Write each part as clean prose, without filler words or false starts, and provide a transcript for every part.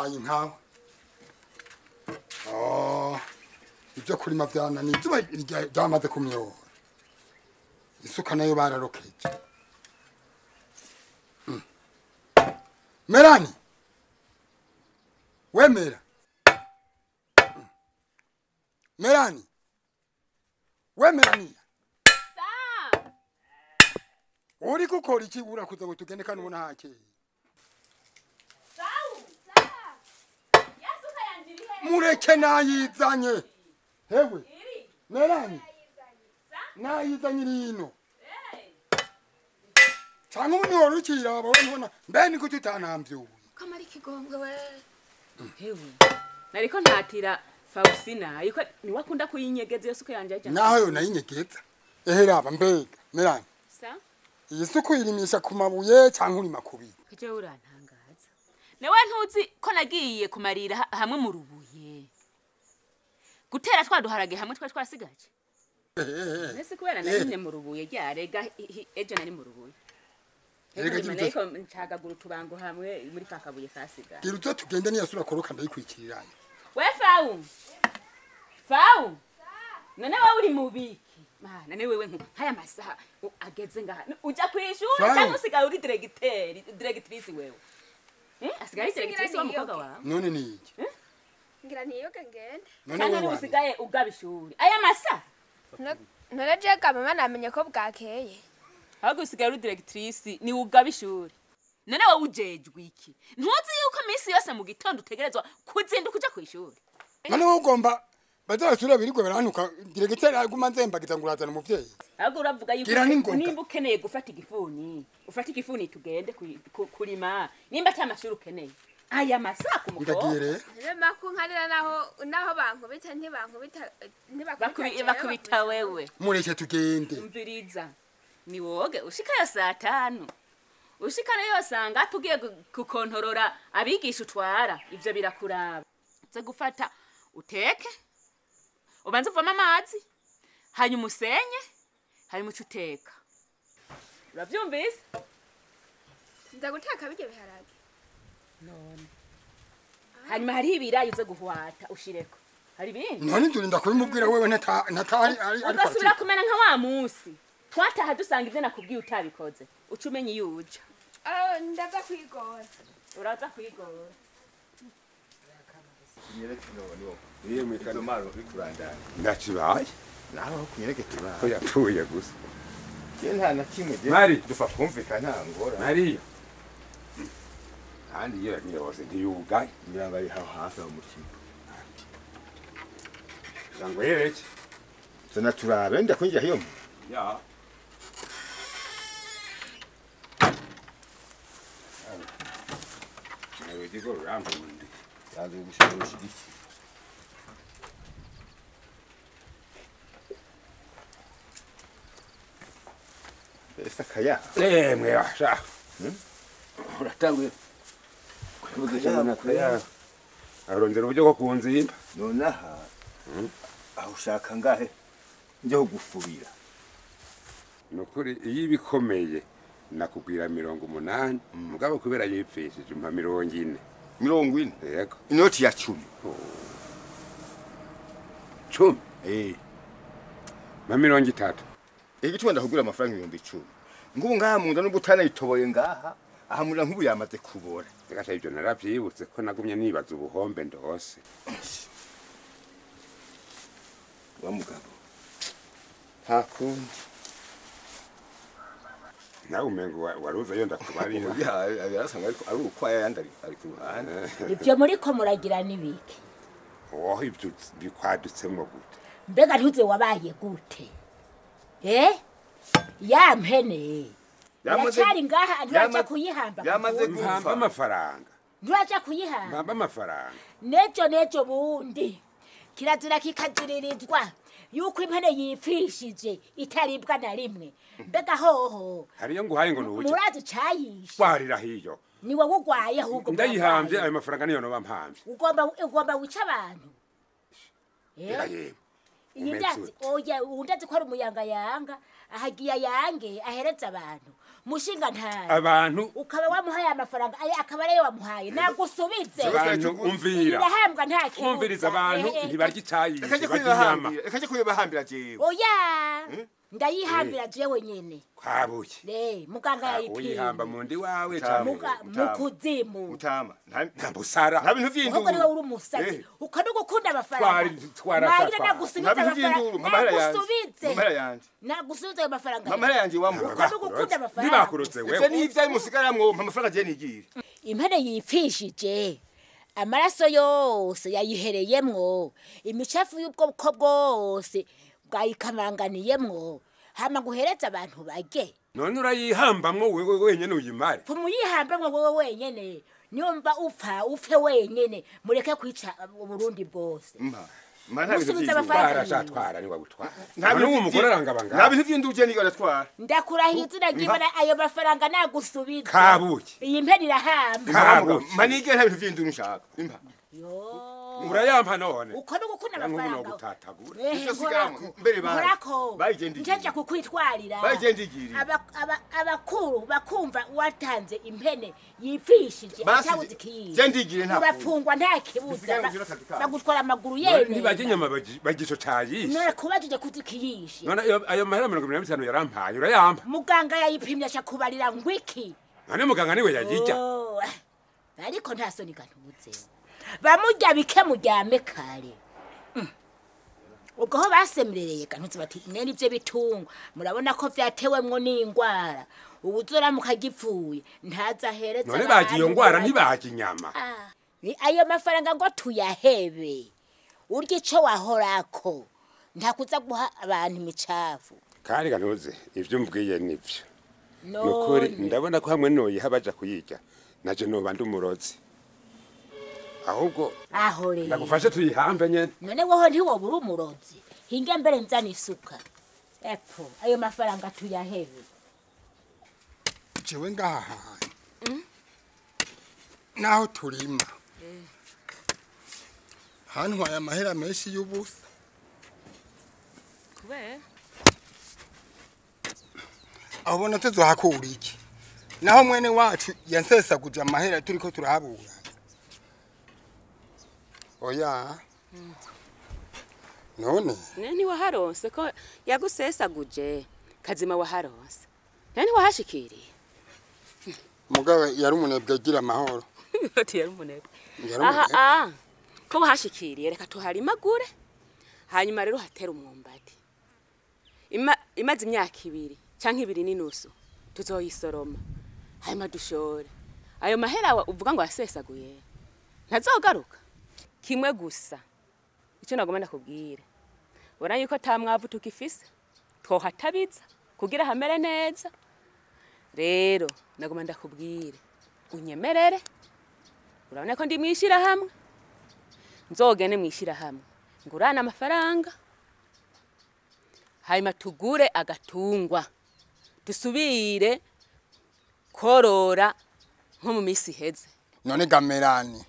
babaye nkawe. Ibyo kurima byanani izuba ryamaze kumyora. Isuka nayo bararokeje. Melani. Wemera. Melani. Wemerani. Uri gukora iki urakuza ngo tugende kandi ubona hake? Mureke nayizanye. Hewe. Melani. Nayizanye rino. Cyangwa umuntu warukira babona mbe ni kututanambye. Kamari kigongwe we. Hewe. Nariko ntatira Faustina yuko ni wakunda kuyinyegeza yose uko yanje. Naho yo nayinyegeza. Raba Mbega. Melani. Sa? Iyi suku irimisha ku mabuye cyangwa uri makubi. Kije urantangaza. Newe ntuzi ko nagiye kumarira hamwe mu rubuye. Gutera twaduharage hamwe twasigaje. Nese kubera narimye mu rubuye ryarega ejo nari mu rubuye. Ariko ncagagura tubango hamwe muri kakabuye kasigaje. Giruto tugende niyo sura koroka ndayikwikiriranye. We Fau. Fau. None wawe uri mubiki. Mana ne wewe nkaya masaha ageze ngaha. Uja kwishura cyangwa usigaye uri directrice wewe. Asigaye directrice wa mukoga wawe. None ni iki? Ngira niyo ngende. None usigaye ugabishuri. Aya masaha. None jega mama namenye ko bwakeye. Ahubwo usigaye uri directrice ni ugabishuri. None wawe ujejwe iki? Ntuzi yuko misi yose mu gitondo utegerezwa kuzinduka kuja kwishuri. None wowe ugomba bazasura birigwe baranuka diregiteri aguma nzembagiza ngurazana umuvyeyi. Ahubwo uravuga yuko nimba ukeneye gufata igifuni, ufata igifuni tugende kurima. Nimba cyamashuri ukeneye. Aya masaha ku mukobwa. Ndagire. Rema kunkarira naho bankubita bakubita wewe. Mureke tugende. Mviriza. Ni woge ushikayo saa 5. Ushikana yosanga tugiye kukontorora abigisha utwara ivyo birakuraba. Ze gufata uteke. Ubanza uvoma amazi. Hanyuma usenye. Hanyuma uteka. Uravyumvise? Ndaguteka bije biharage. None. Hanyuma hari ibirayi uze guhwata ushireko. Hari bindi? None ndurinda kubimubwira wewe natari ari ugasubira kumena nka wa munsi. Twataha dusanga ivyo nakubwiye utabikoze. Ucumenye yuja. Ndaza kwigora. Uraza kwigora. Nyereke none niyo mwikano maro bikurandana. Ndakibaye. Naho kunyereke tuba. Ko yapfuye gusa. Ye nta na kimwe je. Mari dufa kumvikana ngora. Mari. Kandi yera niyo wose ndiyugaye. Ngira ngo ari hafi aho mutima. Sango yereke. Sana turabe ndakwinjira hiyo. Ya. Nawe digo rambo ndi. Yaje gushirusha iki. Esa kaya. Mwe washa. Uratanguye. Kuvugisha na kaya. Arondera uburyo bwo kunzimba. Nonaha. Aho ushaka ngahe nje kugufubira. Nukuri iyi bikomeye nakubwira 80 mugabo kubera yipfishije mpa 40. 40? Yego. Inoti ya 10. 10? Ma 30. Igituma ndakugura amafaranga 10,000. Ngubu ngaha munda n'ubutana itoboye ngaha ahamurira nk'ubu yamaze kubora. Tekasha ibyo naravyibutse ko nagumye nibaza ubuhombe ndose. Wa mugabo. Hakundi. Na umengo waruza yo ndakubari. Yarasanga ariko ari ukwaya yandari ari ku ruhande. Ibyo muri ko muragira nibiki? Ibyo bikwadutsemo gute? Mbega ntuze wabaye gute? Ya mpene. Yacyari ngaha nduraca kuyihamba. Yamaze guhamba amafaranga. Nduraca kuyihamba. Mbamba amafaranga. Nejo bundi. Kirazira kikaziririzwa. Yuko impene yipfishije itaribwa na rimwe. Mbega hoho. Hariyo nguhaye ngo nuje. Murazi cayisha. Barira hiyo. Ni wowe ugwaye ahubwo. Ndayihambye ayo mafaranga niyo no bampambye. Ugomba wica abantu. Yewe. Yindazi oya undazi ko ari umuyanga yanga ahagiye yange ahereza abantu mushinga ntari abantu ukaba wamuhaye amafaranga aye akaba ariyo wamuhaye nagusubize abantu umvira irahambwa nta kibuza umviriza abantu ntibarya icyayi Ekaje barya inyama kuyibahambira jewe. oya ndayihambira jewe nyene kwabuye muganga yayipima uyihamba mu ndi wawe mukuzimu Mutama. nta busara Nta bintu vy'induru. ahubwo niwe uri umusazi ukanuga ukunda amafaranga twarashatwa nagusubize Nta bintu vy'induru. Mamahera yanje. nagusubize Mamahera yanje. nagusubize ayo mafaranga Mamahera yanje wamuha. ukanuga ukunda amafaranga ntibakurutse wewe Ivyo ni ivyayi musigaramwo amafaranga je nigire. impene yipfishije amaraso yose yayihereyemwo imicafu y'ubwoko bwose bwayikamanganiyemwo hama guhereza abantu bage none urayihambamwo wewe wenyene uyimare kumuyihambamwo wewe wenyene nyumva upfe wenyene mureke kwica Uburundi bwose musubize amafaranga barashatwara ni wagutwara Nta none uwo mugore arangabanga Nta bintu vy'induru je nigire atwara. ndakurahiye izina ry'Imana ayo mafaranga nagusubize kabuye iyi mpene irahamba kabuye Manige nta bintu vy'induru nshaka. Impa. urayampa none uko n'ugukunda nk'ubu amafaranga gutataguye Ivyo sigaramwo mbere baje. nkorako Bayigendeye. njaja kukwitwarira Bayigendeye. abakuru bakumva watanze impene yipfishije Basi, atabuze ikiyi je ndigire nta urapfungwa nta kibuza Usigaye ugira akazi kawe. bagutwara amaguru none yene ntibajya inyama bagisho cayishe none kubajije kutikiyishe none ayo mahera 25 yarampaye urayampa muganga yayipimye aca kubarira ngwiki none muganga niwe yayijya ariko nta soni kantubuze bamujya bike muryame kare ubwo ho basemerereye kanutse bati mwene ivyo bitungo murabona ko vyatewemwo n'ingwara ubuzora mukagipfuye ntaza hereza none bagiye iyo ngwara ntibajya inyama ayo mafaranga ngo tuyahebe urya ico wahorako ntakuza guha abantu imicafu kandi kantuze ivyo mbwiye nivyo nukuri ndabona ko hamwe noyiha baja kuyirya naje noba ndi umurozi ahubwo ahore ndagufashe tuyihambe nyene none woho ntiwobura umurozi hinge mbere nzana isuka epfo ayo mafaranga tuyahebe jewe ngaha naho turima hantwaye amahera menshi y'ubusa kubera aho bona tuzohakura iki naho mwene wacu yansesaguje amahera turiko turahabura oya none nani waharonse ko yagusesaguje kazima waharonse nani wahashikiriye mugabe yari umunebwe agira amahoro ati yari umunebwe aha ko wahashikiriye reka tuharimagure hanyuma rero hatera umwumbati imaze imyaka 2 canke 2 n'inusu tuzoyisoroma hanyuma dushore ayo mahera uvuga ngo yasesaguye ntazogaruka kimwe gusa icyo nagomba ndakubwira ubona yuko atamwavu tukifise twohatabiza kugira hamere neza rero nagomba ndakubwire unyemerere urabona ko ndi mwishira hamwe nzogene mwishira hamwe ngurana amafaranga hanyuma tugure agatungwa dusubire korora nko mu misi heze none gamerani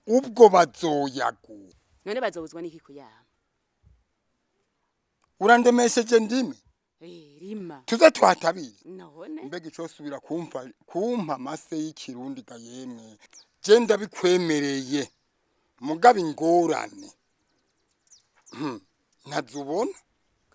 ubwo bazoyagu none bazobuzwa n'iki kuyama urandemesheje ndimi rima tuze twatabira none mbega icosubira kumpa amase y'ikirundi ga yemwe je ndabikwemereye mugaba ingorane ntazubona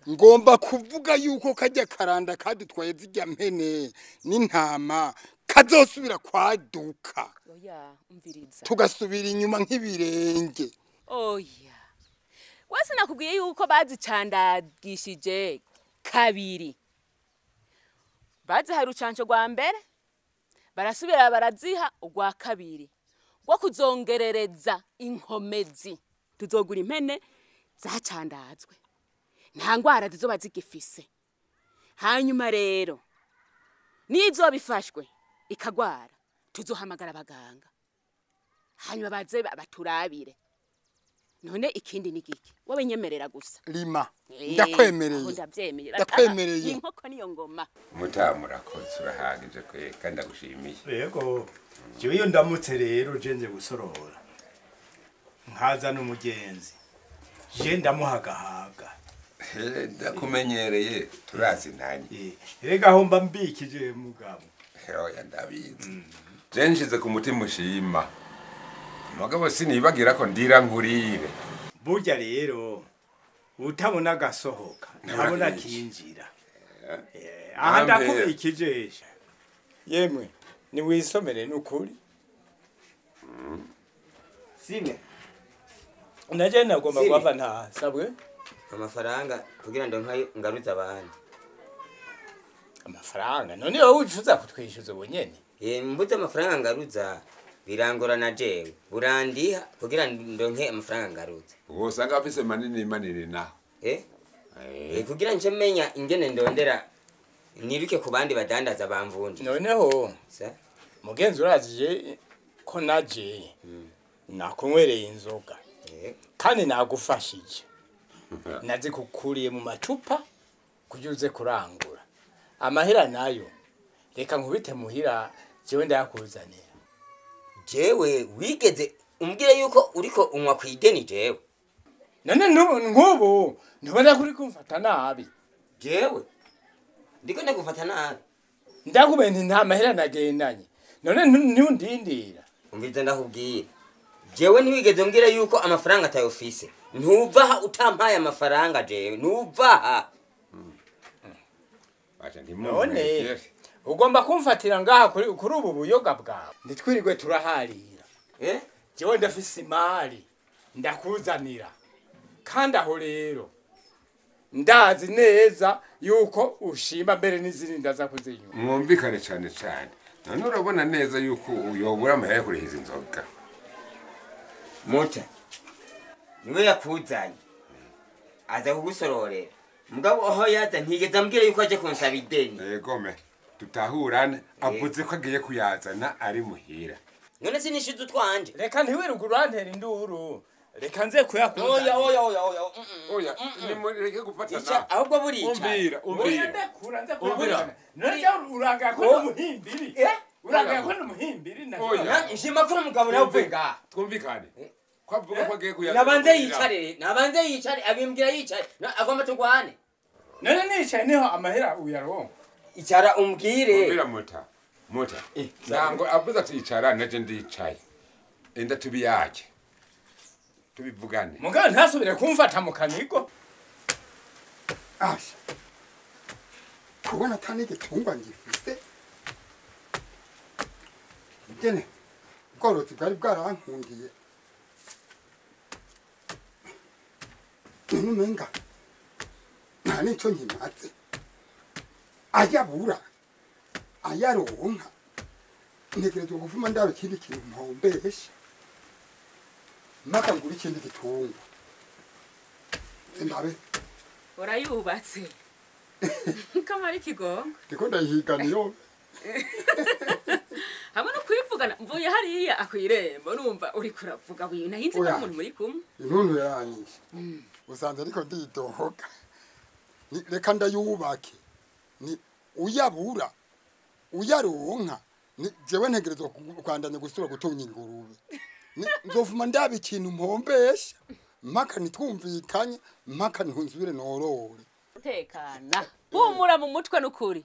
ngomba kuvuga yuko kajya karanda kadutwaye zijya mpene n'intama kazosubira kwaduka oya umviriza tugasubira inyuma nk'ibirenge oya wese nakubwiye yuko bazicandagishije kabiri baziha rucanco rwa mbere barasubira baraziha urwa kabiri rwo kuzongerereza inkomezi tuzogura impene zacandazwe nta ngwara zizoba zigifise hanyuma rero nizo bifashwe ikagwara tuzohamagara abaganga hanyuma baze baturabire none ikindi nigiki wowe nyemerera gusa rima ndakwemereye inkoko niyo ngoma mutamurakoze urahagije kandi ndagushimiye yego jewe iyo ndamutse rero jenze gusorora nkaza n'umugenzi je ndamuhagahaga ndakumenyereye turazi ntanye rega aho mba mbikije mugabo oya ndabizi je nshize ku mutima ushima mugabo sinibagira ko ndira nkurire burya rero utabona agasohoka ntabona kinjira aha ndakubikije yemwe ni wisomere n'ukuri sine naje nagomba kwava nta sabwe amafaranga kugira ngo ngaruze abandi amafaranga none wowe ucuza kutwishyuza ubunyene mbuze amafaranga ngaruza birangorana jewe burandiha kugira ngo nke amafaranga ngaruze uwo usanga afise manini manini naho kugira nje menya ingene ndondera niruke ku bandi badandaza bamvunje noneho mugenzi urazije ko naje nakunywereye inzoga kandi nagufashije nazi kukuriye mu macupa kugira uze kurangura amahera nayo reka nkubite muhira jewe ndayakuzanira jewe wigeze umbwire yuko uriko unywa kwideni jewe none nk'ubu ntubona kuri kumfata nabi jewe ndiko ndagufata nabi ndakubenti nta mahera nagendanye none ntundindira umvize ndakubwira jewe ntiwigeze umbwire yuko amafaranga atayofise ntuvaha utampaye amafaranga jewe ntuvaha none ugomba kumfatira ngaha kuri ubu buyoga bwawe nditwirirwe turaharira jewe ndafise imari ndakuzanira kandi aho rero ndazi neza yuko ushima mbere n'izindi ndaza kuzinywa mwumvikane cyane cyane none urabona neza yuko uyobora amahera yo kurihiza inzoga muta niwe yakuzanye aza kugusororera mugabo aho yaza ntigeze ambwira yuko aje kunsaba ideni yegome tutahurane avuze ko agiye kuyazana ari muhira none sinishize utwanje reka ntiwirirwe urantera induru reka nze kuyakuzanira oya nimureke gufatana ahubwo burica umbira none uranga ko n'umuhimbiri uranga ko n'umuhimbiri nshima ko umugabo nawe uvuga twumvikane kwavuga ko agiye kuyazana nabanze yicare abimbwira yicare agomba tugwane none nicaye niho amahera uyaronka icara umbwire umbira muta ntango avuze ati icara naje ndicaye enda tubiyake tubivugane mugabo ntasubire kumfata mu kanigo asha kubona tanike tungwa ngifise gene ubworozi bwari bwarankundiye umenga nta nico nkimaze ayabura ayaronka ntegerezwa kuvuma ndabe ikindi kintu mpombesha maka ngura ikindi gitungwa ndabe urayubatse kamari kigongo ndiko ndayihigana yo hamwe no kwivugana mvuye hariya akwirembo numva uri kuravuga wiyo nahinze n'umuntu muri kumwe intuntu yaranyishe usanze ariko ndidohoka reka ndayubake ni uyabura uyaronka jewe ntegerezwa kwandanya gusura gutunga ingurube nzovuma ndabe ikintu mpombesha mpaka nitwumvikanye mpaka ntunzubire norore tekana humura mu mutwe n'ukuri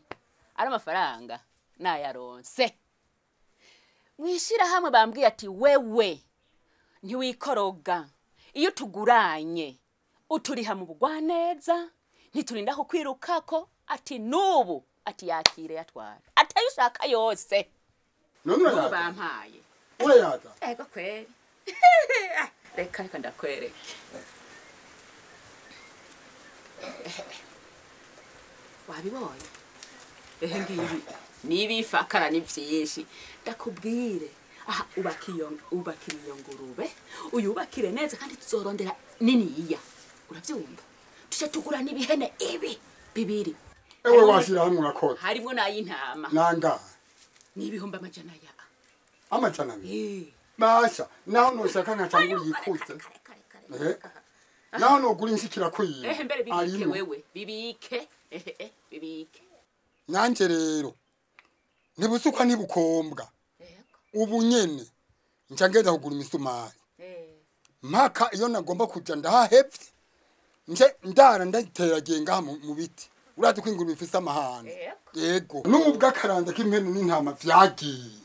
ari amafaranga nayaronse mwishira hamwe bambwiye ati wewe ntiwikoroga iyo tuguranye uturiha mu bugwaneza ntiturinda ko kwirukako ati nubu ati yakire yatwara atayushaka yose none urayaza bampaye urayaza ego kweri reka ndakwereke wabibonye ngibi nibifakara ni byinshi ndakubwire aha ubakira iyo ngurube uyubakire neza kandi tuzorondera niniya urabyumva tuje tugura n'ibihene ibi bibiri ewe washira hamwe urakoze harimo nayintama nanga n'ibihumbi amajana amajana basha naho noshaka nkacangura yikuze naho nogura inshikira kwiye mbere bibike wewe bibike bibike nanje rero nibusukwa nibukombwa ubu nyene nca ngenda kugura imisumari mpaka iyo nagomba kuja ndahahevye nje ndara ndayiteragiye ngaha mu biti urazi ko ingurube ifise amahane yego n'ubwo akaranda k'impene n'intama vyagiye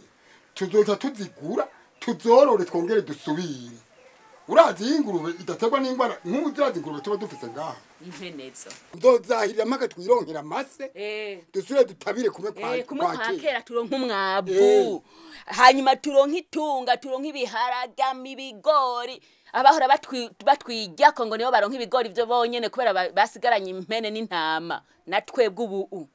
tuzoca tuzigura tuzorore twongere dusubire urazi ingurube idaterwa n'ingwara nk'uzazi ingurube tuba dufise ngaha impenezo ndozahirira maka twironkera amase dusubire dutabire kumwe kwa kera turonka umwavu hanyuma turonka itunga turonka ibiharaga ibigori abahora batwijya ko ngo nibo baronka ibigori byo bonyene kubera basigaranye impene n'intama natwebwe ubu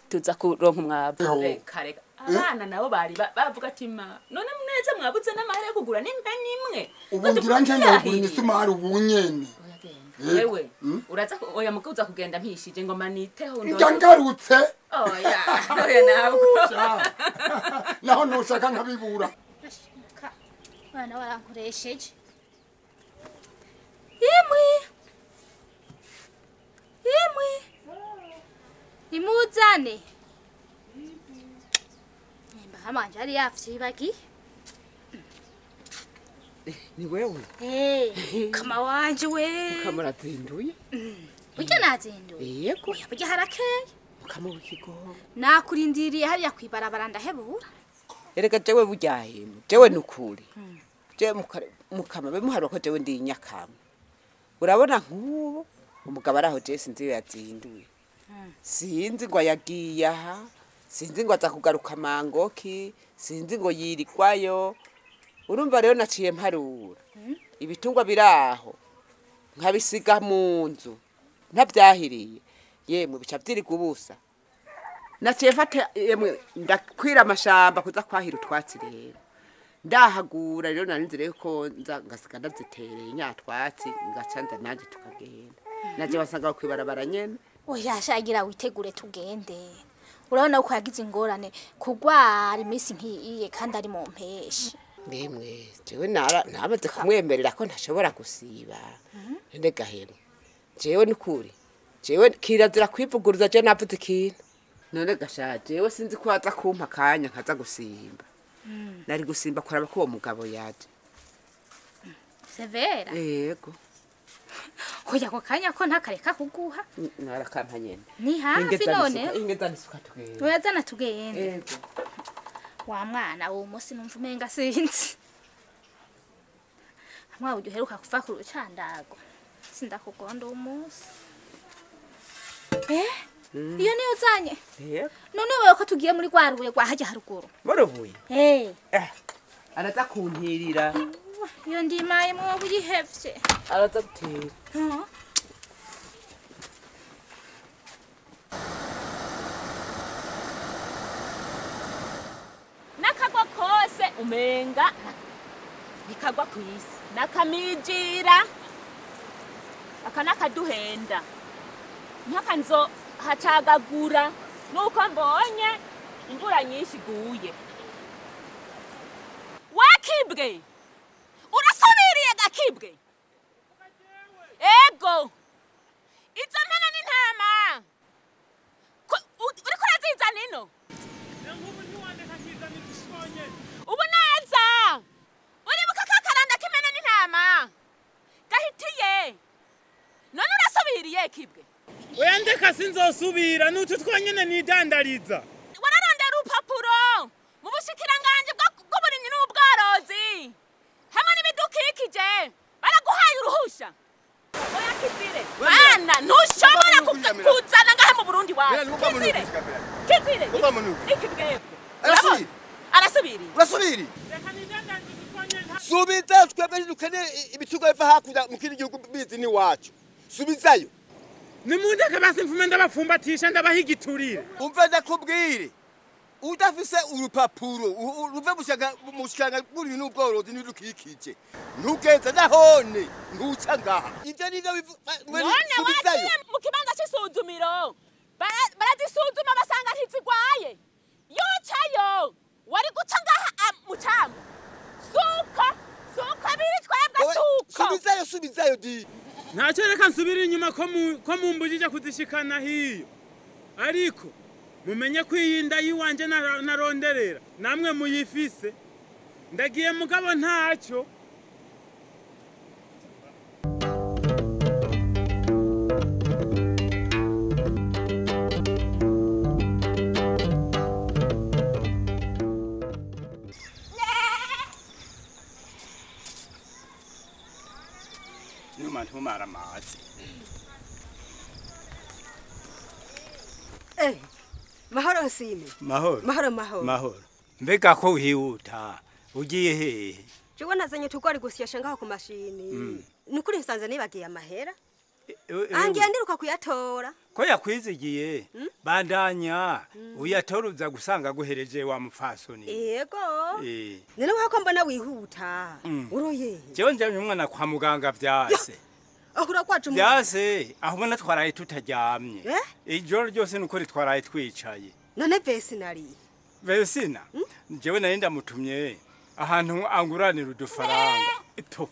tuza kuronka umwavu reka abana nabo bari bavuga ati ma none neza mwabuze n'amahera yo kugura n'impene imwe ubu ngira nje ndagura imisumari ubunyene wewe uraza oya mukuza kugenda mpishije ngo maniteho ndo ngarutse oya nabwo naho nushaka nkabibura bana barankoresheje Yemwe nimuzane nimba hamanje ari yafyibagi ni wewe kama wanje we kamarazinduye burya nazinduye yego burya harakeye kamubikigo nakurindiriye hariya kwibarabara ndahebura erega jewe buryahimu jewe nukuri jewe mukama bemuharo ko jewe ndi nyakama urabona nk'ubu umugabo araho je sinzi yazinduye sinzi ngo yagiye aha sinzi ngo aza kugaruka mangoki sinzi ngo yirikwayo urumva rero naciye mparura ibitungwa biraho nkabisiga mu nzu ntabyahiriye yemwe bica byirika ubusa naciye fata yemwe ndakwira amashamba kuza kwahira utwatsi rero ndahagura rero narinzi rero ko nza ngasiga ndazitereye nyatwatsi ngacanza nanje tukagenda naje basanga kwibarabara nyene oya shagira witegure tugende urabona uko yagize ingorane kugwara iminsi nkiyiye kandi ari mu mpeshi Mbemwe jewe namaze kumwemerera ko ntashobora gusiba nende gahero jewe nukuri jewe kirazira kwivuguruza je navuze ikintu none gashaje jewe sinzi ko aza kumpa kanya nkaza gusimba nari gusimba kuraba ko uwo mugabo yaje severa yego hoya ko kanya ko ntakareka kuguha narakampa nyene ni hafi none ingezana isuka tugende uyazana tugende yego wa mwana uwo musi numva umenga sinzi mwa uheruka kuva ku rucandago sindakugonda uwo musi iyo niyo uzanye none wewe ko tugiye muri rwaruye rwahajya haruguru murubuye araza kuntirira iyo ndimaye mwo buyihevye araza gutera nakagwa kose umenga nikagwa kwisi nakamijira akanakaduhenda ntakanzo hacagagura nuko mbonye imvura nyinshi guye wakibwe urasubiriye gakibwe ego izo mpene n'intama uriko uraziza nino ubu neza uribuka ka karanda k'imene n'intama gahitiye none urasubiriye kibwe oya ndeka sinzosubira n'utu twonyene nidandariza wararondera urupapuro mu bushikiranganje bw'uburimyi n'ubworozi hamwe n'ibidukikije baraguhaye uruhusha oya kizire bana ntushobora kuzana ngahe mu Burundi wawe kizire arasubiri urasubiri subiza twebwe dukene ibitugo biva hakurya mu kindi gihugu bizi ni wacu subizayo nimundeke basi mfume ndabafumbatisha ndabahigiturire umve ndakubwire udafise urupapuro uve mushikanga buri n'ubworozi n'udukikije ntugeze nahone nguca ngaha ivyo nivyo subizayo mu kibanza c'isuzumiro barazisuzuma basanga ntizigwaye yocayo wari guca ngaha mu cambo suka biri twebwe suka subizayo di ntacyo reka nsubira inyuma ko mumbujije kuzishikana hiyo ariko mumenye ko iyi nda yiwanje naronderera namwe muyifise ndagiye mugabo ntacyo Mahoro Nsime. Mahoro. Mahoro. Mbega ko wihuta ugiye hehe? Jewe nazanye tugwari gusyesha ngaho ku mashini. Nukuri nsanze nibagiye amahera. Angiye ndiruka kuyatora. Ko yakwizigiye bandanya uyatoruza gusanga guhereje wa mufasoni. Yego. Nene wako mbona wihuta. Uroye. Jewe njanye umwana kwa muganga vyase. Ahura kwacu mu. Vyase ahubona twaraye tutaryamye. Ijoro ryose nukuri twaraye twicaye. None vesi nari. Vesina. Jewe nari ndamutumye ahantu anguranira udufaranga. To.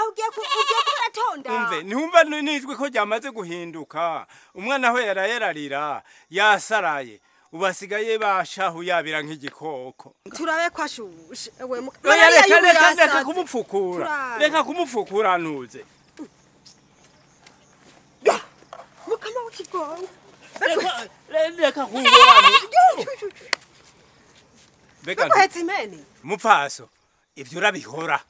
Ugiye kuratonda. Umve ntumva nizwe ko ryamaze guhinduka. Umwana we yarayerarira yasaraye. Ubasigaye bashahu yabira nk'igikoko. Turabe kwashushe. Ewe reka kumupfukura. Reka kumupfukura nuze. Mukama w'ikigongo. Reka kuburana. Beka imene. Mupfaso. Ivyo urabihora.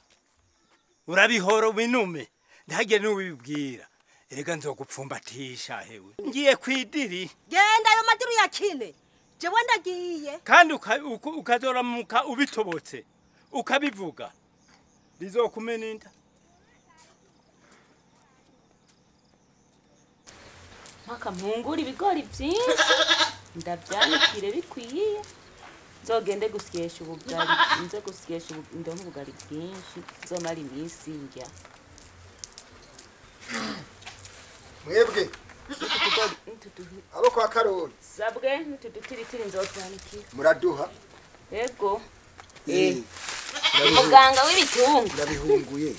Urabihora binume. Ndage n'ubibwira. Erega nzogupfumbatisha hewe. Ngiye kwidiri. Genda yo madiru yakine. Jewe ndagiye. Kandi ukazora muka ubitobotse. Ukabivuga. Lizokumeninda. Maka mpungura ibigori byinshi. Ndavyanikire bikwiye. Nzogende gusyesha ubugari. Nze gusyesha ubugari bwinshi. Nzomara iminsi njya. Mwebwe. Abo kwa Karoli. Sabwe ntututiritiri nzotwanikira. Muraduha. Yego. Umuganga w'ibitungwa. Urabihunguye.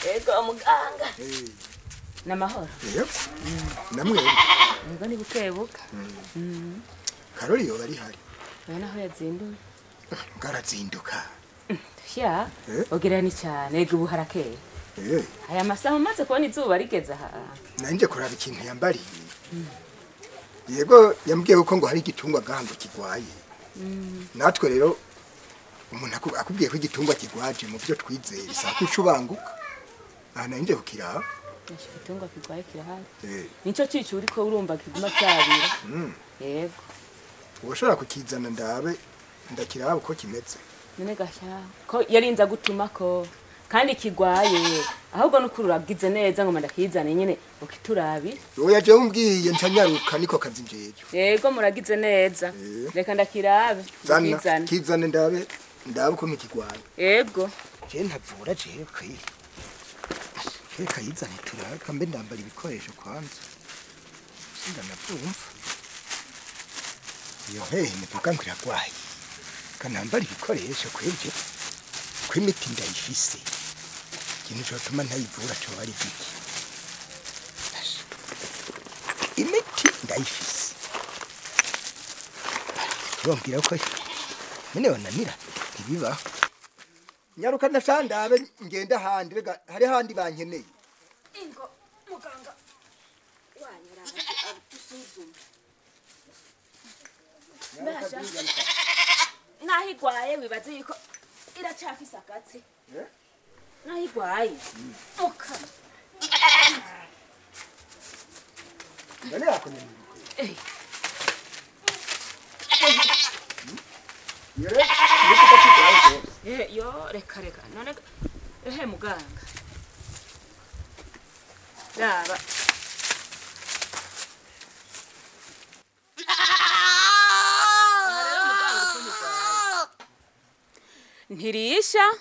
Yego umuganga. Namahoro. Yego. Namwe. Ngo ni bukebuka. Karoli yo bari hari. Bana aho yazinduye. Ngarazinduka. Sha. Ogerani cyane yego ubuharakeye. Aya masaha maze kubona izuba rigeze aha. Nanje kuraba ikintu yambariye. Yego yambwiye uko ngo hari igitungwa gahango kigwaye. Natwe rero umuntu akubwiye ko igitungwa kigwaje mu byo twizeye bisaba kucubanguka. Nanje kukira. Igitungwa kigwaye kirahari. Nico cicu uriko urumva kiguma cyabira. Yego. Woshora kukizana ndabe ndakiraba uko kimeze. None gasha ko yarinza gutuma ko kandi kigwaye ahubwo nukururagize neza ngo mandakizane nyene ukiturabi. Oya je umbwiye ncanyaruka niko kazi njeje. Yego muragize neza. Reka ndakirabe. Kizane ndabe uko mikigwaye. Yego. Je ntavura je kwi. Reka yizane turabe kambe ndambara ibikoresho kwanza. Sinda navumva. Yo nivuga ngo iragwaye. Kanambara ibikoresho kwebye. Kwimiti ndayifise. Ikintu cyotuma ntayivura cyo bari giki. Imiti ndayifise. Bambwira ko mene wananira ntibiba. Nyaruka ndasandabe ngenda handi rega hari handi bankeneye. Ingo muganga wanyara abusuzuma. Nahigwaye wibaze yuko iracafise akatsi. Nahigwaye. Oka. Nani akonye? Yo reka none muganga. Yaba. Ntirisha.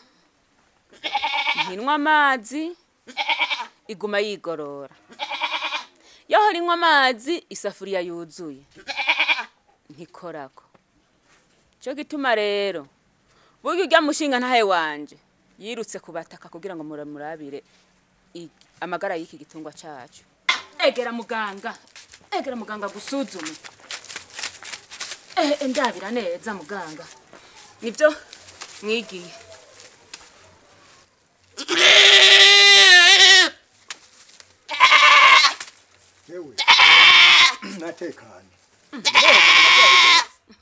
Ntinwa amazi. Iguma yigorora. Yo harinywa amazi isafuriya yuzuye. Ntikorako. Cyo gituma rero buryo ujya mushinga ntahe wanje yirutse kubataka kugira ngo muramurabire amagara y'iki gitungwa cyacu. Egera muganga gusuzume. Ndabira neza muganga. Nibyo mwigiye. Yewe. Natekanye.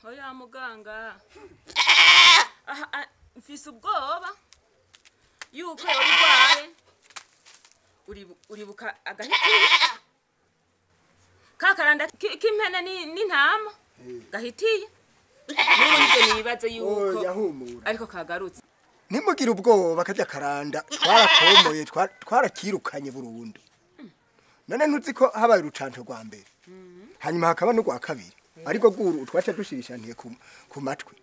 Oya muganga. Mfise ubwoba yuko yorwaye uribuka agahitiye ka karanda k'impene n'intama gahitiye niba nibyo nibaze yuko yahumura ariko kagarutse ntimugire ubwoba kajya karanda twarakomoye twarakirukanye burundu none ntuzi ko habaye urucanco rwa mbere hanyuma hakaba n'urwa kabiri ariko guru twaca dushirishaniye ku matwi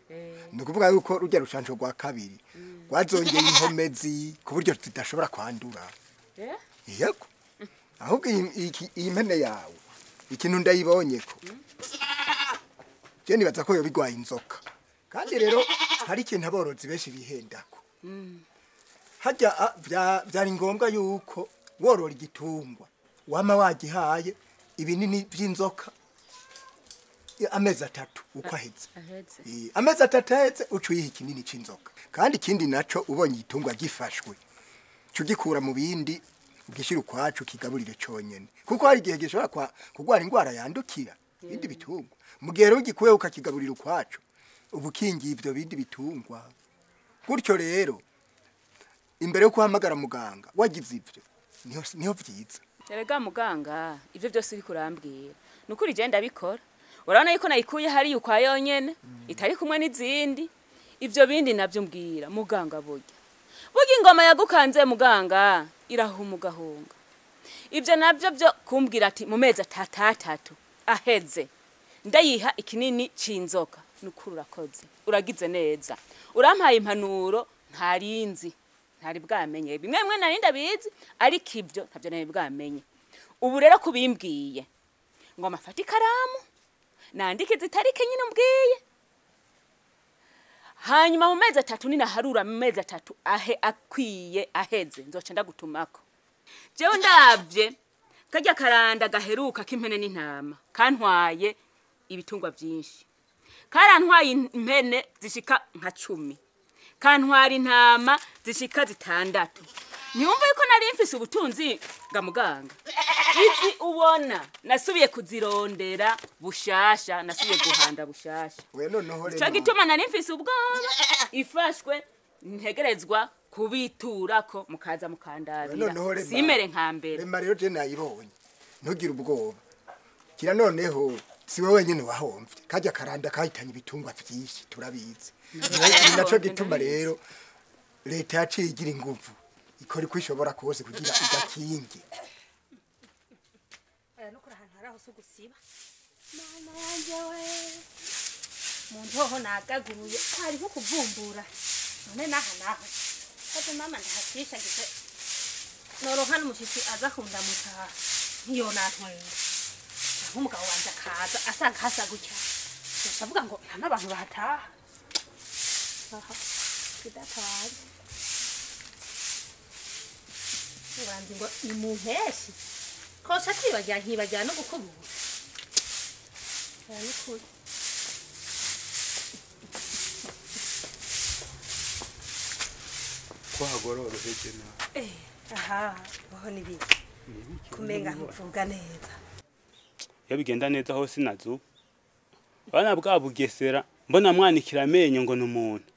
ni ukuvuga yuko rujya rucanco rwa kabiri rwazongeye inkomezi ku buryo zidashobora kwandura yego ahubwo iyi mpene yawe ikintu ndayibonye ko je nibaza ko yobigwaye inzoka kandi rero hari ikintu aborozi benshi bihendako hajya byari ngombwa yuko worora igitungwa wama wagihaye ibinini by'inzoka amezi 3 uko ahetse amezi 3 ahetse ucuyiha ikinini c'inzoka kandi ikindi naco ubonye igitungwa gifashwe cugikura mu bindi ugishira ukwacu kigaburire conyene kuko hari igihe gishobora kugwara ingwara yandukira bindi bitungwa mu gihe rero ugikuye ukakigaburira ukwacu ubu kingi ivyo bindi bitungwa gutyo rero imbere yo kuhamagara muganga wagize ivyo niho vyiza erega muganga ivyo byose uri kurambwira nukuri je ndabikora urabona yuko nayikuye hari ukwa yonyene itari kumwe n'izindi ivyo bindi navyo mbwira muganga burya ingoma yagukanze muganga irahumugahunga ivyo navyo byo kumbwira ati mu mezi 3 aheze ndayiha ikinini c'inzoka nukuri urakoze uragize neza urampaye impanuro ntari bwamenye bimwe mwe nari ndabizi ariko ivyo ntavyo nari bwamenye ubu rero kubimbwiye ngo mafati karamu nandike zitarike nyine mbwiye hanyuma mu mezi 3 nina harura mu mezi 3 akwiye aheze nzoca ndagutumako jewe ndavye kajya karanda gaheruka k'impene n'intama kantwaye ibitungwa byinshi karantwaye impene zishika nka 10 kantwara intama zishika 6 Nyumva yuko nari mfise ubutunzi nga muganga. Izi ubona nasubiye kuzirondera bushasha, nasubiye guhanda bushasha. We noneho rero. Cyo gituma nari mfise ubwoba ifashwe ntegerezwa kubiturako mukaza mukandabira. Simere nkambere. Rema rero je nayibonye. Ntugire ubwoba. Kira noneho si wewe nyene wahomvye. Kajya karanda kahitanye ibitungwa vyinshi turabizi. Naco gituma rero leta yaciye igira inguvu. Ikori kwishobora kose kugira igakingi. Nuko ahantu haraho sugusiba. Mama yanje we. Muntu ho nagaguruye ari nko kuvumbura. None naho. Ate mama ndahashisha gite. Noroha n'umushitsi aza kundamutaha. Niyo natwaye. Umugabo wanje akaza asanga hasa gutya. Ndavuga ngo nta nabantu bahataha. Aha. Kidataje. Uranzi ngo imuheshi kosa kwibajya nkibajya no gukubura yanikuri ko hagororoheje na aha baho nibi kumenga ntuvuga neza yabigenda neza hose nazo bana bwa bugesera mbona mwanikira amenyo ngo numuntu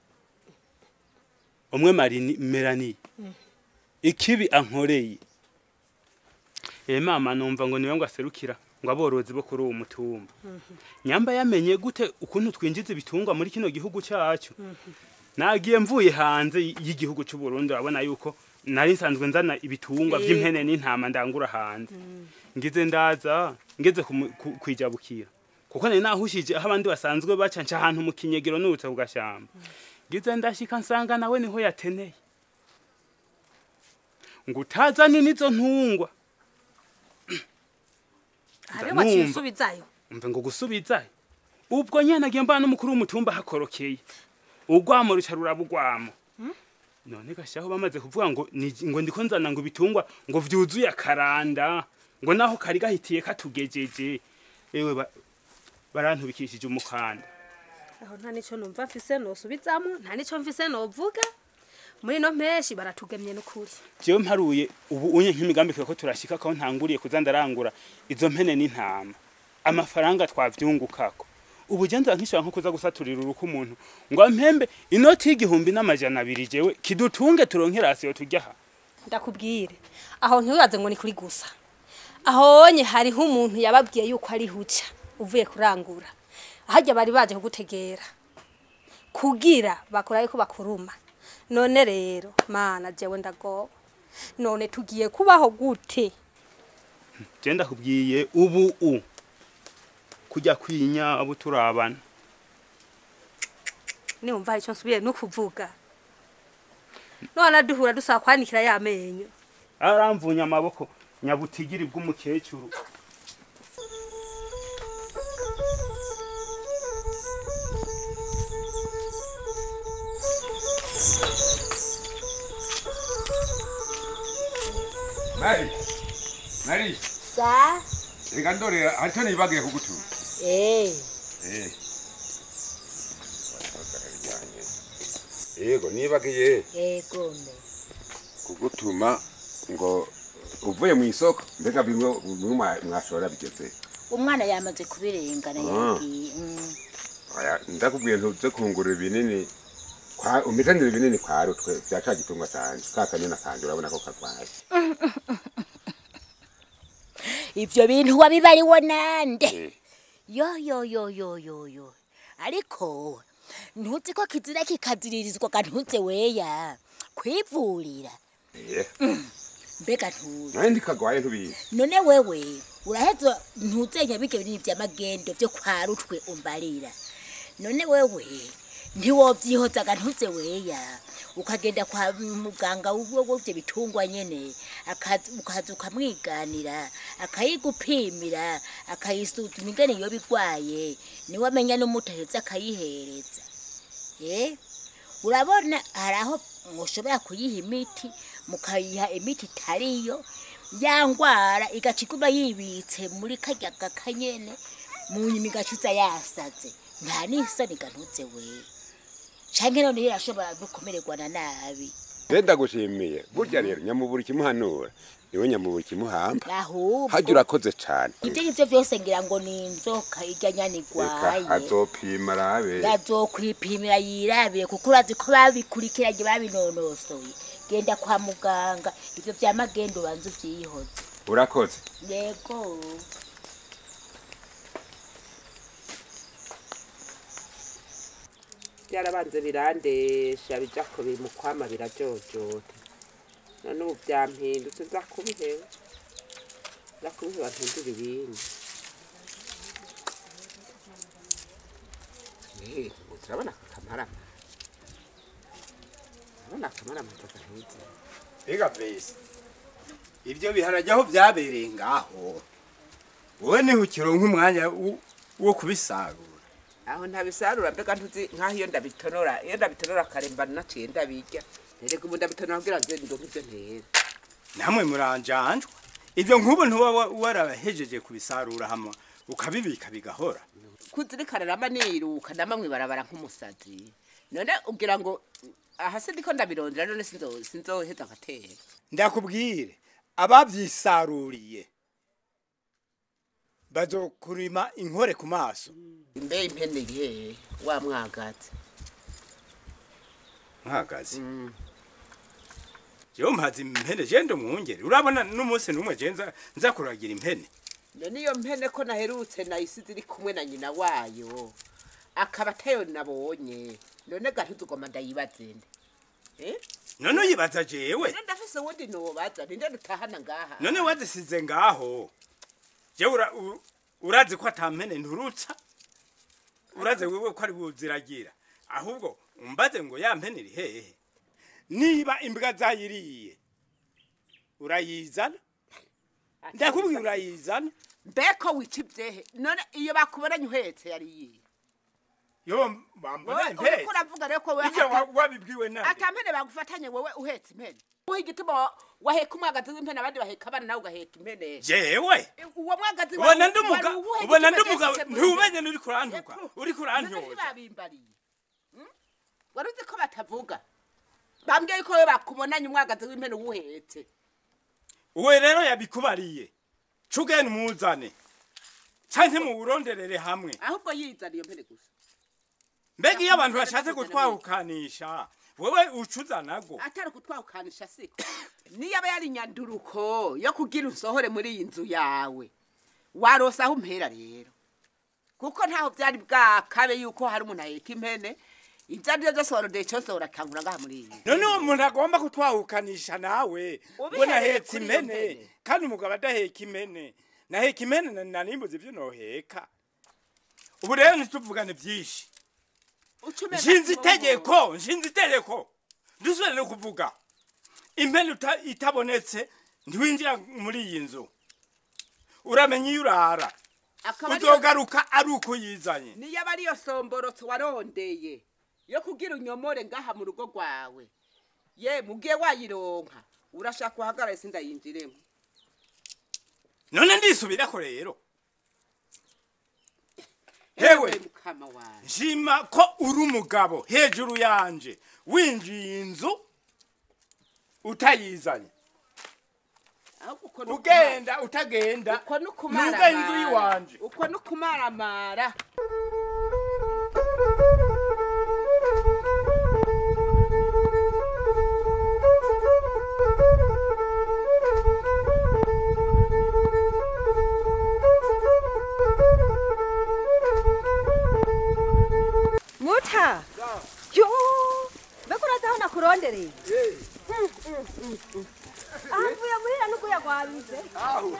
umwe marini merani ikibi ankoreye mama numva ngo niwe ngo aserukira ngo aborozi bo kuri uwo mutumba nyamba yamenye gute ukuntu twinjiza ibitungwa muri kino gihugu cyacu nagiye mvuye hanze y'igihugu cy'u Burundi abona yuko nari nsanzwe nzana ibitungwa by'impene n'intama ndangura hanze ngize ndaza ngeze kwijabukira kuko nari nahushije aho abandi basanzwe baca nca ahantu mu kinyegero n'ubutse bugashamba ngize ndashika nsanga nawe niho yateneye ngutazani nizo ntungwa ari wacisubizayo umve ngo gusubizayo ubwo nyene nagiye mbana n'umukuru w'umutumba hakorokeye ugwamo rucarura bugwamo none gashaho bamaze kuvuga ngo ndiko nzana ngo bitungwa ngo vyuzuye karanda ngo naho kari gahitiye katugejeje ewe barantubikishije umukanda aho nta nico numva mfise no subizamwe nta nico mfise no vuga muri no mpeshi baratugemye n'ukuri jewe mparuye ubu unye nk'imigambi ko turashika ko ntanguriye kuzandarangura izo mpene n'intama amafaranga twavyungukako ubu genza nkishaka nko kuza gusaturira uruko umuntu ngo ampembe inoti y'igihumbi n'amajana 2 jewe kidutunge turonkera asiyo tujyaha ndakubwire aho ntiwibaze ngo ni kuri gusa ahonye hariho umuntu yababwiye yuko ari huca uvuye kurangura ahajya bari baje kugutegera kugira bakora yuko bakuruma none rero mana jewe ndago none tugiye kubaho gute je ndakubwiye ubu kujya kwinya abo turabana ni umva icyo nsubiye no kuvuga none duhura dusaba kwanikira ya menyo aramvunya amaboko nyabutigiri bw'umukecuru Mari sa reka ndore hato nibagiye kugutuma yego nibagiye yego kugutuma ngo uvuye mu isoko mbega bimwe mwashora bigeze umwana yamaze kubirengana yagiye ndakubwiye ntuze kungurira ibinini umizanire ibinini kwa rutwe byaca gitungwa cyane kakanyana kanje urabona ko karwaye ivyo bintu wabibariwe nande yo ariko ntuzi ko kizira kikaziririzwa kantuze weya kwivurira mbega ntuzi nandi kagwaye ntubizi none wewe uraheza ntuzenya bike binini vy'amagendo vyo kwa rutwe umbarira none wewe ntiwovyihoza kantuze weya ukagenda kwa muganga w'ivyo bitungwa nyene ukaza ukamwiganira akayigupimira akayisuzuma ingene iyo bigwaye niwe amenya n'umutaheza akayihereza urabona haraho mushobora kuyiha imiti mukayiha imiti itariyo ya ngwara igacikuma yibitse muri karya gakanyene mu nyuma igacuza yasaze nta n'isoni gantuze we canke none irashobora gukomererwa na nabi Benda gushimiye burya rero nyamuburi kimuhanura niwe nyamuburi kimuhamba ahubwo hajya urakoze cyane ivyo vyose ngira ngo ni inzoka irya nyanigwaye azopima rabe azokwipimira yirabe kuko urazi ko babikurikiranye babinonosoye genda kwa muganga ivyo vya magendo banzu vyihoze urakoze yego byarabanze birandesha bija ko bimukwama birajojota none ubu byampindutse nza kubiheba mpindura ibindi urabona akamara matokahize ega bese ibyo biharajya aho byabereye ngaho wowe niho ukironka umwanya wo kubisarura aho ntabisarura mbega ntuzi nkaho iyo ndabitonora karemba naciye ndabirya nereka ubu ndabitonora kugira ngo ndonke ibyo ntera namwe muranjanjwa ibyo nk'ubu ntuba warahejeje kubisarura hamwe ukabibika bigahora kuzirikana nama niruka nama mwibarabara nk'umusazi none ugira ngo ahase ndiko ndabirondera none sinzoheza ngatera ndakubwire abavyisaruriye bazokurima inkore ku maso imbe impene irihe wa mwagazi jewe mpazi impene je ndo mwungere urabona n'umunsi n'umwe je nza kuragira impene none iyo mpene ko naherutse nayisize iri kumwe na nyina wayo akaba atayo nabonye none gatuzugoma ndayibazende none uyibaza jewe ndafise wundi nobaza ninde dutahana ngaha none wazisize ngaho jewe urazi ko atampene nturutsa uraze wewe ko ari buziragira ahubwo umbaze ngo ya mpene iri hehe niba imbwa zayiriye urayizana ndakubwira urayizana mbeko wicibyehe none iyo bakuboranye uhetse yariye yo bambona impene uravuga rero ko wewe wabibwiwe nande atampene bagufatanye wewe uhetse impene uhi gituma waheka umwagazi w'impene abandi baheka abana nawe ugaheka impene jewe uwo mwagazi ubona ndumuga ntumenye uri kurantuka uri kurantyoza babimbariye waruzi ko batavuga bambwiye ko bakubonanye umwagazi w'impene uwuhetse uwe rero yabikubariye cugene muzane canke mu buronderere hamwe ahubwo yizana iyo mpene gusa mbega iyo abantu bashatse gutwahukanisha wewe ucuza nago atari kutwawukanisha siko niyo aba yari nyanduruko yo kugira unsohore muri iyi nzu yawe warosa aho umpera rero kuko ntaho byari bwakabe yuko hari umuntu aheka impene ibyo ari byo byose warondeye cyose urakangura ngaha muri iyi none uwo muntu agomba kutwawukanisha nawe ngo nahetse impene kandi umugabo adaheka impene naheka impene nanimbuza ibyo noheka ubu rero ntituvugane byinshi nshinze itegeko ndusubire no kuvuga impene itabonetse ntiwinjira muri iyi nzu uramenya iyo urara uzogaruka ari uko yizanye niyo aba ariyo somborotso warondeye yo kugira unyomore ngaha mu rugo rwawe ye mugiye wayironka urashaka uhagarare sindayinjiremo none ndisubirako rero hewe nshima ko uri umugabo hejuru yanje winjiye inzu utayizanye ugenda utagenda nuga inzu yiwanje uko nukumaramara muta yo bekurataho nakurondereye avuye muhira nukuya kwabize aho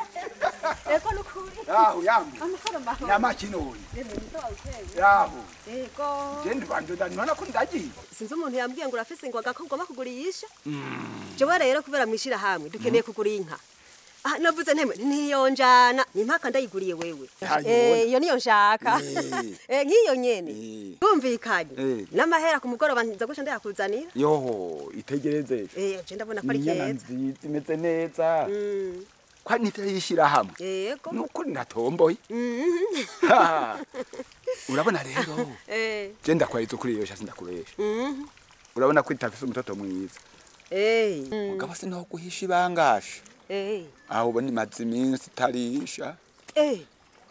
eko nukuri aho yamwe amakoro mbaho namakinoni aho ego je ndibandonda nona ko ndagiye sinzi umuntu yambwiye ngo urafise ingwaga ko ugomba kugurisha jewe rero kubera mwishira hamwe dukeneye kugura inka navuze nteme ntiyonjana impaka ndayiguriye wewe iyo niyo nshaka nk'iyo nyene tumvikanye n'amahera ku mugoroba nza gusha ndayakuzanira yoho itegereze je ndabona ko ari keza imeze neza kwa nitayishira hamwe yego nuko natomboye urabona rero je ndakwariza kuri iyo shasi ndakubesha urabona ko itafise umutoto mwiza mugabo sinaho guhisha ibangasha aho ubona imaze iminsi itarisha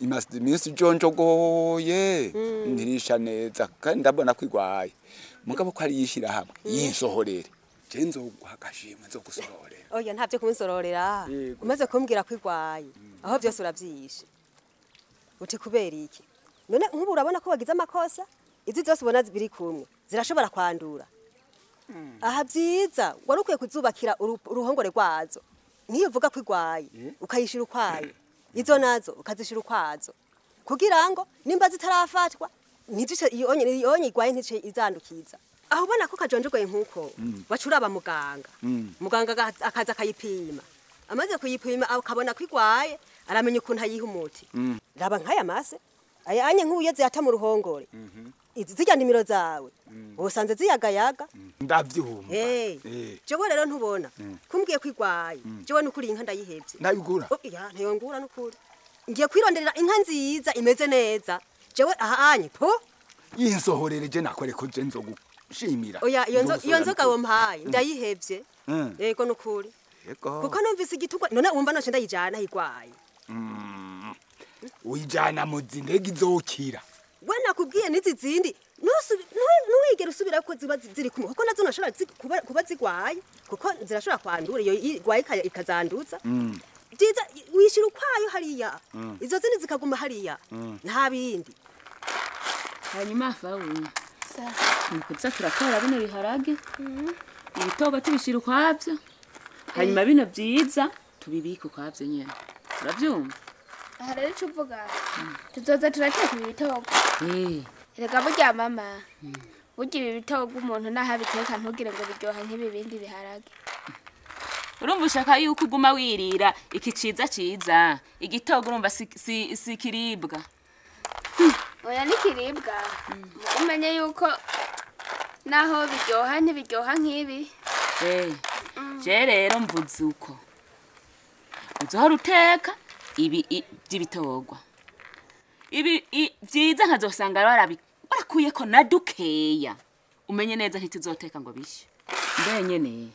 imaze iminsi ijonjogoye ntirisha neza kandi ndabona ko igwaye mugabo ko ari yishira hamwe yisohorere je nzoguha agashimwe nzogusororera oya ntavyo kumusororera umaze kumbwira ko igwaye aho byose uravyishe uti kubera iki none nk'ubu urabona ko wagize amakosa izi zose ubona zibiri kumwe zirashobora kwandura aha byiza wari ukwiye kuzubakira uruhongore rwazo niyo uvuga ko igwaye ukayishira ukwayo izo nazo ukazishira ukwazo kugira ngo nimba zitarafatwa ntizice iyo igwaye ntice izandukiza aho ubona ko kajonjogoye nkuko bacuraba muganga akaza akayipima amaze kuyipima akabona ko igwaye aramenya ukuntu ayiha umuti raba nk'aya mase ayanye nk'uye ziyata mu ruhongore izi zijya nimero zawe usanze ziyagayaga ndavyumva jewe rero ntubona kumbwiye kwigwaye jewe nukuri inka ndayihevye nayigura ya ntiyongura nukuri ngiye kwironderera inka nziza imeze neza jewe ahanye po yinsohorere je nakore ko je nzogushimira oya iyo nzoga wo mpaye ndayihevye yego nukuri kuko numvise igitugwa none wumva noce ndayijana higwaye uyijana mu zindege izokira we nakubwiye n'izi zindi ntuwigere usubira ko ziba ziri kumwe kuko nazo nashobora kuba zigwaye kuko zirashobora kwandura iyo igwaye ikazanduza byiza wishira ukwayo hariya izo zindi zikaguma hariya nta bindi hanyuma fawe nikuza turakora bino biharage ibitoba tubishira ukwabyo hanyuma bino byiza tubibika ukwabyo nyene uravyumva aha rero icyo uvuga tuzoza turateka ibitogo reka burya mama burya ibi bitogo umuntu naho abiteka ntugire ngo biryoha nk'ibi bindi biharage urumva ushaka yuko uguma wirira iki ciza igitogo urumva si kiribwa oya ni kiribwa umenye yuko naho biryoha ntibiryoha nk'ibi je rero mvuze uko uzohora uteka ibi by'ibitogwa ibi byiza nkazosanga warakuye ko na dukeya umenye neza ntituzoteka ngo bishe mbe nyene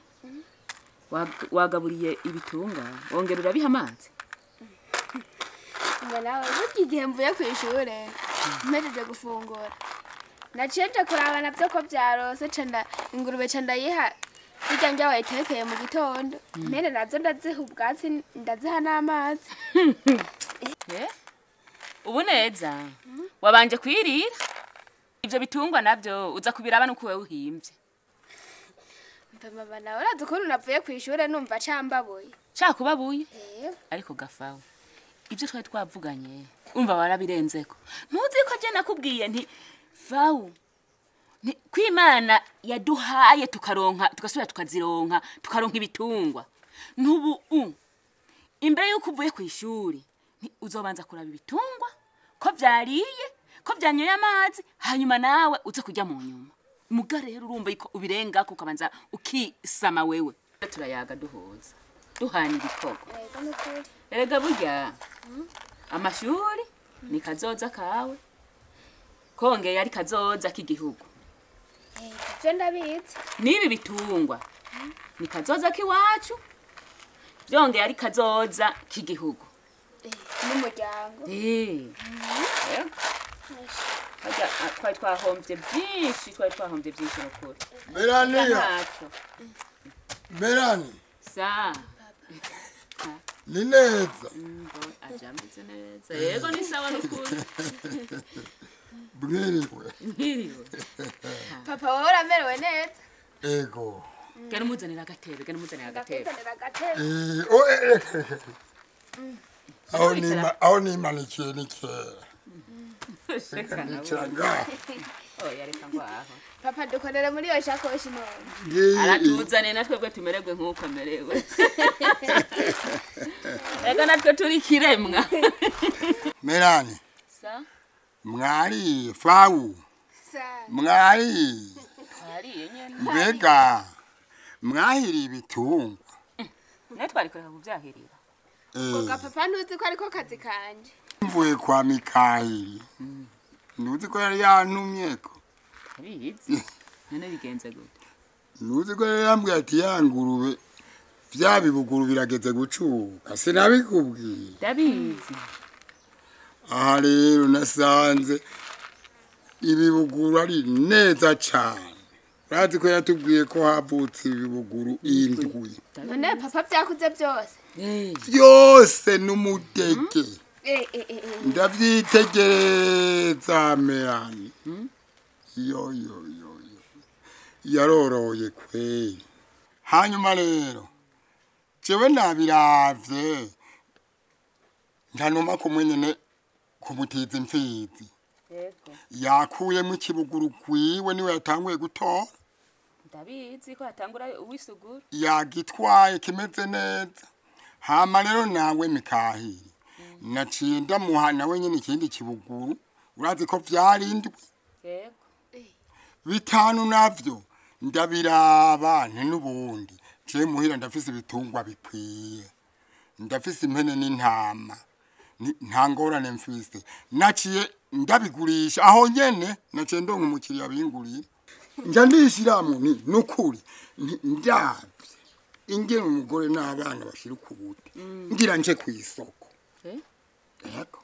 wagaburiye ibitunga wongera urabiha amazi ngo nawe burya igihe mvuye ku ishure mpejeje gufungura naciye kuraba navyo ko vyarose canda ingurube canda yiha irya njya wayitekeye mu gitondo mpene nazo ndaziha ubwatsi ndaziha n'amazi. ubu neza wabanje kwirira ivyo bitungwa navyo uza kubiraba nuko wewe uhimvye. Mama nawe urazi ukuntu navuye kw'ishure numva cambabuye. Cakubabuye? Ariko gafawe ivyo twari twavuganye umva warabirenzeko. Ntuzi ko je nakubwiye nti fawu kwimana yaduhaye tugasubira tukazironka tukaronka ibitungwa. Ntubu imbere yuko uvuye kw'ishuri uzobanza kuraba ibitungwa ko vyariye ko vyanyoye amazi hanyuma nawe uze kujya mu nyuma. Muga rero urumva yuko ubirenga ko kabanza ukisama wewe. Turayaga duhoza duhana ibikoko. Erega burya amashuri ni kazoza kawe kongeye ari kazoza k'igihugu. Je ndabizi nibi bitungwa ni kazoza kiwacu byongeye ari kazoza k'igihugu n'umuryango. Twari twahombye byinshi n'ukuri. Melanie sa ni neza ajambitse neza yego ni sawa n'ukuri. Bwiriwe Papa wowe uramerewe neza? Ego gana muzanira agatebe aho nimanikiye ni kera. Papa dukorera muri yo shakoshi none. Aratuzane natwe bwe tumererwe nkuko merewe. Ega natwe turi kiremwa. Melanie. Sa? Mwari fawu. Sa. Mwari. Mwari nyene. Mbega. Mwahiri ibitungwa. Natwe ariko kuvyahirira. Ngoga papa ntuzi ko ariko kazi kanje. Mvuye kwa Mikaheli. Ntuzi ko yari yantumye ko. Bizi. None bigenze gute? Ntuzi ko yari yambwiye ati yangurube vyabibuguru birageze gucuka. Sinabikubwiye. Ndabizi. Aha rero nasanze ibibuguru ari neza cane. Urazi ko yatubwiye ko havutse ibibuguru indwi. None papa vyakuze byose? Byose n'umudege. Ndavyitegereza Melanie. Yo yaroroye kweli. Hanyuma rero jewe nabiravye ntanuma kumwenyene kumutiza imfizi. Yakuyemo ikibuguru kwiwe niwe yatanguye gutora. Ndabizi ko yatangura uwisuguru. Yagitwaye kimeze neza. Hama rero nawe Mikaheli. Naciye ndamuha nawe nyene ikindi kibuguru. Urazi ko vyarindwi. Yego. Bitanu navyo ndabiraba n'ubundi. Je muhira ndafise ibitungwa bikwiye. Ndafise impene n'intama. Nta ngorane mfise. Naciye ndabigurisha aho nyene naciye ndonka umukiriya binguriye. Nja ndishiramo nukuri ndavye ingene umugore n'abana bashira ukubute. Ngira nje kwisoko. Yego.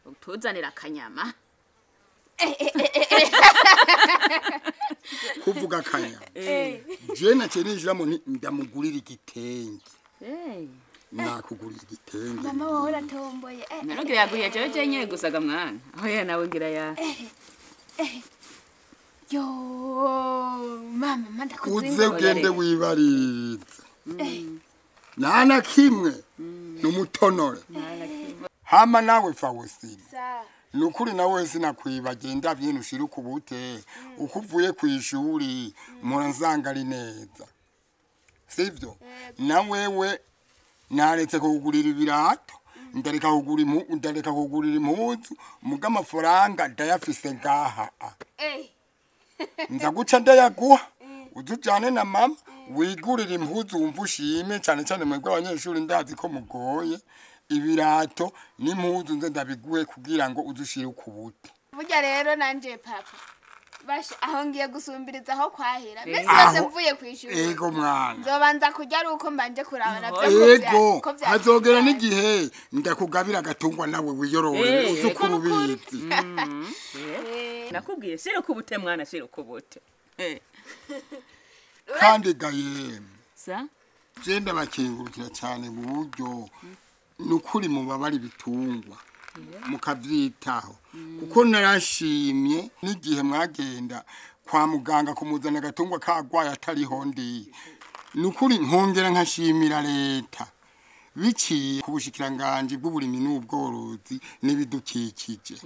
Utuzanira akanyama. Kuvuga akanyama. Je naciye nishiramo ndamugurira igitenge. Nakugurira igitenge. Mama wowe uratomboye. Nanogira yaguriye jeje nyene gusaga mwana. Aho ya nawe ngira ya. Yo mama ndakuzinga. Uze ugende wibariritse. Nana kimwe n'umutonore. Hama nawe Fawusini. Nukuri nawe sinakwibagenda byintu ushira ukubute ukuvuye kw'ishuri muranzanga ari neza. Sivyo? Na wewe naretse kugurira ibirato ndareka kugurira impuzu muga amafaranga ndayafise ngaha. Nza guca ndayaguha uzujane na mama wigurira impuzu wumva ushime cyane cyane mwebwe abanyeshuri ndazi ko mugoye ibirato n'impuzu nze ndabiguhe kugira ngo uzushire ukubute. Burya rero nanje papa basha aho ngiye gusumbiriza aho kwahira mbese mvuye kwishuri. Ego mwana nzobanza kujya ari uko mbanje kuraba navyo ego hazogera n'igihe ndakugabira agatungwa nawe wiyorore uzukurubiti. nakubwiye shira kubute mwana shira kubute kandi gaye sa genda bakingurukira cyane mu buryo nukuri mu babari bitungwa mukavyitaho kuko narashimye n'igihe mwagenda kwa muganga kumuzana gatungwa kagwaye atariho ndi nukuri nkongera nkashimira leta biciye ku bushikiranganje bw'uburimi n'ubworozi n'ibidukikije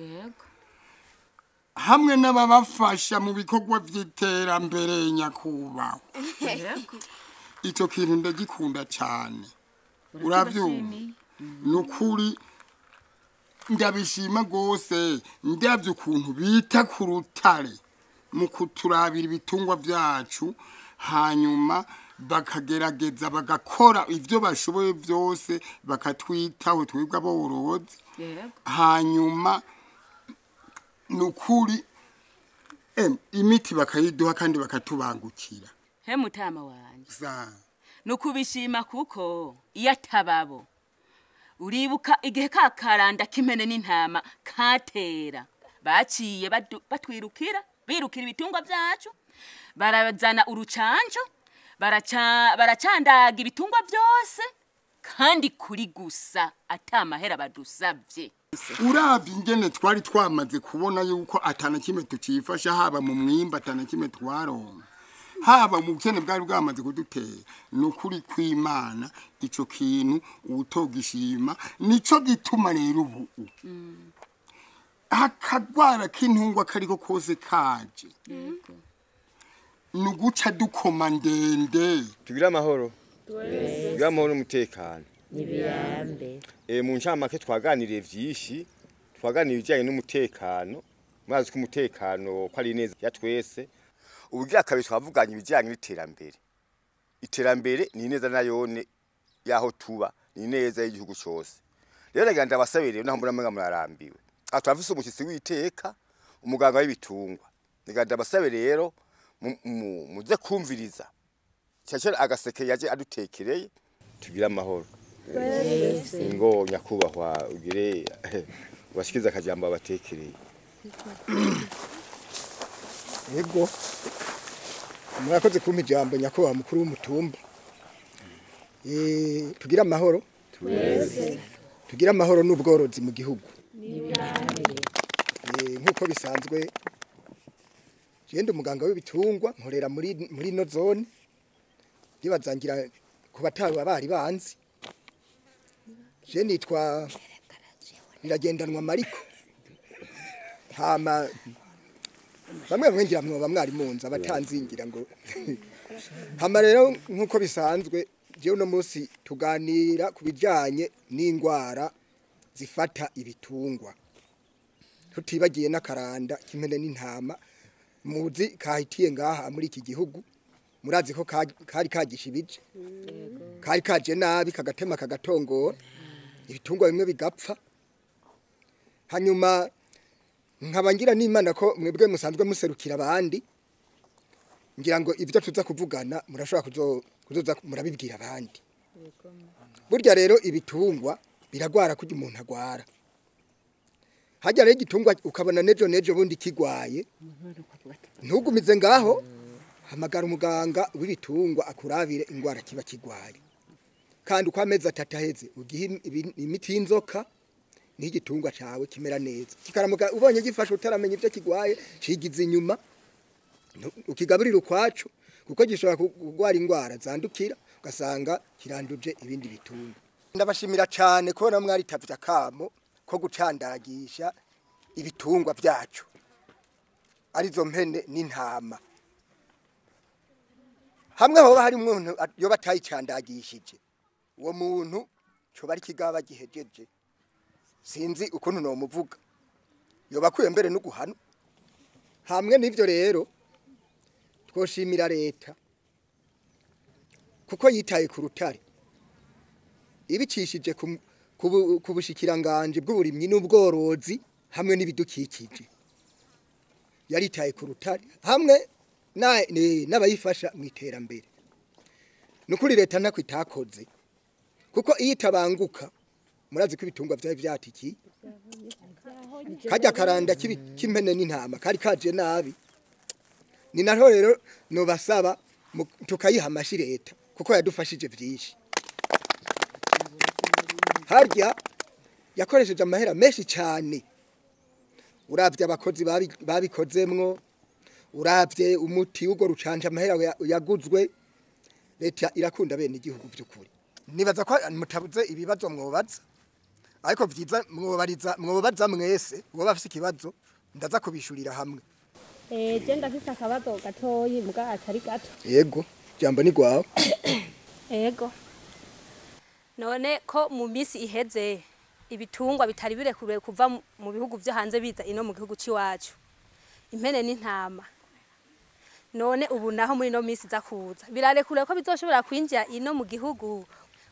hamwe n'ababafasha mu bikorwa vy'iterambere nyakubahwa icyo kintu ndagikunda cyane urabyumva nukuri ndabishima gose ndavye ukuntu bita ku rutare mu kuturabira ibitungwa vyacu hanyuma bakagerageza bagakora ivyo bashoboye byose bakatwitaho twebwe aborozi hanyuma nukuri imiti bakayiduha kandi bakatubangukira he mutama wanje nukubishima kuko iyo atababo uribuka igihe ka karanda k'impene n'intama katera baciye batwirukira birukira ibitungwa byacu barazana urucanco baracandaga ibitungwa byose kandi kuri gusa atamahera badusabye urabye ingene twari twamaze kubona yuko atana kimwe tucifasha haba mu mwimba atana kimwe twaronka haba mu bukene bwari bwamaze kudutera nukuri kw'Imana ico kintu utogishima nico gituma rero ubu akagwara k'intungwa kariko kose kaje nuguca dukoma ndende tugira amahoro tugira amahoro n'umutekano nibiyambe mu ncamake twaganiriye vyinshi twaganiriye ibijyanye n'umutekano mwazi ko umutekano ko ari neza ya twese ubugira kabiri twavuganye ibijyanye n'iterambere iterambere ni neza nayone yaho tuba ni neza y'igihugu cyose rero ganda basabire naho mbona murarambiwe atwafise umushyitsi w'iteka umuganga w'ibitungwa niganda basabire rero muze kumviriza cyacyo agaseke yaje adutekereye tugira amahoro ngo nyakubahwa ugire washikiza akajambo abatekereye yego murakoze kumpa ijambo nyakubahwa mukuru w'umutumba tugira amahoro tugira amahoro n'ubworozi mu gihugu nk'uko bisanzwe jenda umuganga w'ibitungwa nkorera muri no zone ribazangira ku bataba bari banzi je nitwa Iragendanwa Ariko hama bamwe ngira mwoba mwari munza batanzingira ngo hama rero nk'uko bisanzwe je uno munsi tuganira kubijanye n'ingwara zifata ibitungwa tutibagiye n'akaranda k'impene n'intama muzi kahitiye ngaha muri iki gihugu murazi ko kari kagishibije kari kaje nabi kagatema kagatongora ibitungwa bimwe bigapfa hanyuma nkabangira n'Imana ko mwebwe musanzwe muserukira abandi ngira ngo ivyo tuza kuvugana murashobora kuzoza murabibwira abandi burya rero ibitungwa biragwara kujya umuntu agwara hajya rero igitungwa ukabona nejo bundi kigwaye ntugumize ngaho hamagara umuganga w'ibitungwa akurabire ingwara kiba kigwaye kandi uko amezi atatu aheze ugihe imiti y'inzoka n'igitungwa cawe kimera neza kikaramuka ubonye gifashe utaramenya ivyo kigwaye cigize inyuma ukigaburira ukwacu kuko gishobora kugwara ingwara zandukira ugasanga kiranduje ibindi bitungwa ndabashimira cyane ko na mwari tavya akamo ko gucandagisha ibitungwa byacu arizo mpene n'intama hamwe hoba hari umuntu yo batayicandagishije uwo muntu cyo bari kigaba gihejeje sinzi ukuntu no muvuga yo bakuye mbere no guhana hamwe n'ivyo rero twoshimira leta kuko yitaye ku rutare ibicishije ku bushikiranganje bw'uburimyi n'ubworozi hamwe n'ibidukikije yaritaye ku rutare hamwe n'abayifasha mu iterambere nukuri leta ntako itakoze kuko iyo itabanguka murazi ko ibitungwa byawe vyatiki kajya karanda k'impene n'intama kari kaje nabi ni naho rero nobasaba tukayiha amashi leta kuko yadufashije byinshi harya yakoresheje amahera menshi cyane uravye abakozi babikozemwo uravye umuti ugo rucanja amahera yaguzwe leta irakunda bene igihugu by'ukuri nibaza ko mutabuze ibibazo mwobaza ariko vyiza mwobaza mwese uwo bafise ikibazo ndaza kubishurira hamwe je ndafise akabazo gatoyi mbwa atari gato yego jambo ni gwawe yego none ko mu misi iheze ibitungwa bitari birekure kuva mu bihugu byo hanze biza ino mu gihugu ciwacu impene n'intama none ubu naho muri no misi zakuza birarekure ko bizoshobora kwinjira ino mu gihugu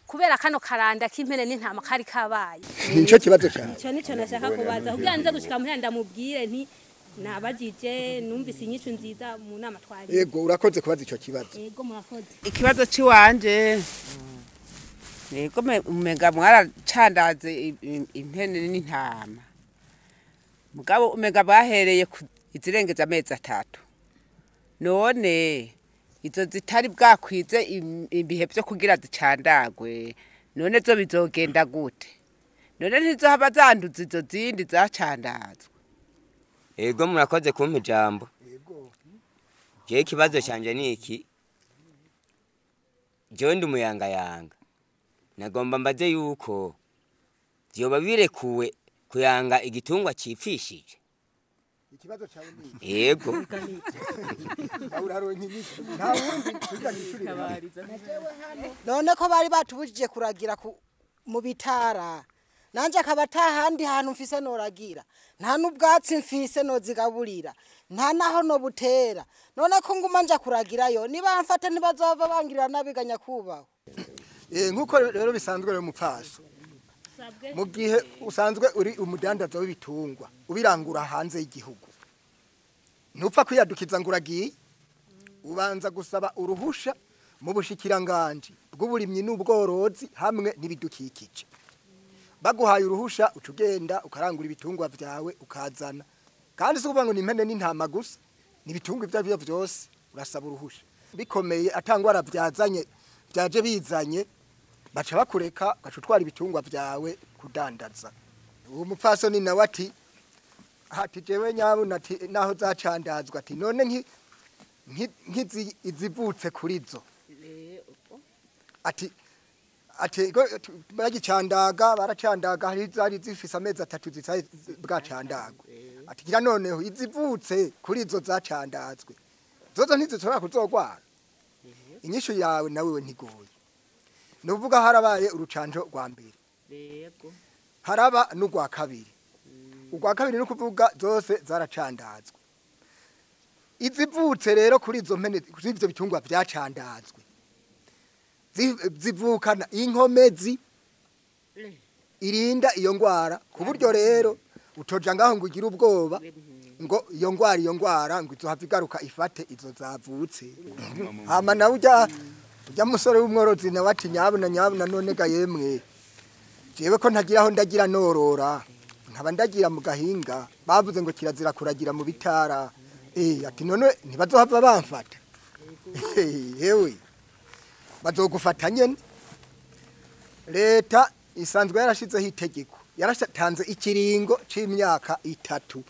kubera kano karanda k'impene n'intama kari kabaye nico kibazo cyane nico nashaka kubaza kugira nze gushika muhera ndamubwire nti nabajije numvise inyishu nziza mu nama twari yego urakoze kubaza ico kibazo yego murakoze ikibazo ciwanje yego umenga mwaracandaze impene n'intama mugabo umenga bahereye izirengeza amezi 3 none izo zitari bwakwize ibihe byo kugira zicandagwe none zo bizogenda gute none ntizo haba zanduza izo zindi zacandazwe ego murakoze kumpa ijambo je ikibazo cyanje niki je ndi umuyangayanga nagomba mbaze yuko vyoba birekuwe kuyanga igitungwa cipfishije ikibazo cyawe ni yego none ko bari batubujije kuragira mu bitara nanje akabata handi hantu mfise noragira nta n'ubwatsi mfise nozigaburira nta naho no butera none ko nguma nja kuragirayo niba mfate ntibazova bangirira nabiganya kubaho nkuko rero bisanzwe rero mupfaso mu gihe usanzwe uri umudandaza w'ibitungwa ubirangura hanze y'igihugu ntupfa kwiyadukiza ngo uragiye ubanza gusaba uruhusha mu bushikiranganje bw'uburimyi n'ubworozi hamwe n'ibidukikije baguhaye uruhusha ucugenda ukarangura ibitungwa vyawe ukazana kandi si kuvuga ngo ni impene n'intama gusa n'ibitungwa ibyo byose urasaba uruhusha bikomeye atangwara byazanye byaje bizanye baca bakureka gacutwara ibitungwa vyawe kudandaza uwo mupfasoni nawe ati jewe nyabo naho zacandazwa ati none izivutse kuri zo ati baracandaga hari zari zifise amezi 3 zitari bwacandagwe ati kira noneho izivutse kuri zo zacandazwe zozo ntizishobora kuzogwara inyishu yawe nawe ntigoye nuvuga harabaye urucanjo rwa mbere yego haraba n'ugwa kabiri ugwa kabiri no kuvuga zose zaracandazwe izivutse rero kuri izo mpene kuri ivyo bitungwa vyacandazwe zivukana inkomezi irinda iyo ngwara ku buryo rero utoja ngaho ngo ugira ubwoba ngo iyo ngwara ngo izohava igaruka ifate izo zavutse hama nawe ujya musore w'umworozi nawe ati nyabuna none ga yemwe jewe ko ntagiraho ndagira norora nkaba ndagira mu gahinga bavuze ngo kirazira kuragira mu bitara ati none ntibazohava bamfata yewe bazogufata nyene leta isanzwe yarashizeho itegeko yarashatanze ikiringo c'imyaka 3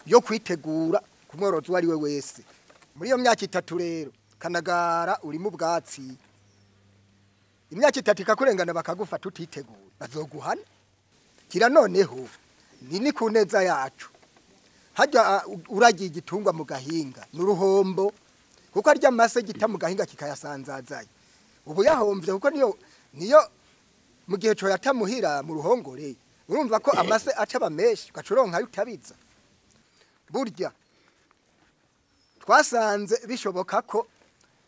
yo kwitegura ku mworozi wari we wese muri iyo myaka 3 rero kanagara uri mu bwatsi imyaka 3 ikakurengana bakagufata utiteguye bazoguhana kira noneho nini kuneza yacu hajya uragiye igitungwa mu gahinga n'uruhombo kuko arya mase gita mu gahinga kikayasanzazaye ubu yahomvye kuko niyo mu gihe cyo yatamuhira mu ruhongore urumva ko amase aca bameshi gacuronka yutabiza burya twasanze bishoboka ko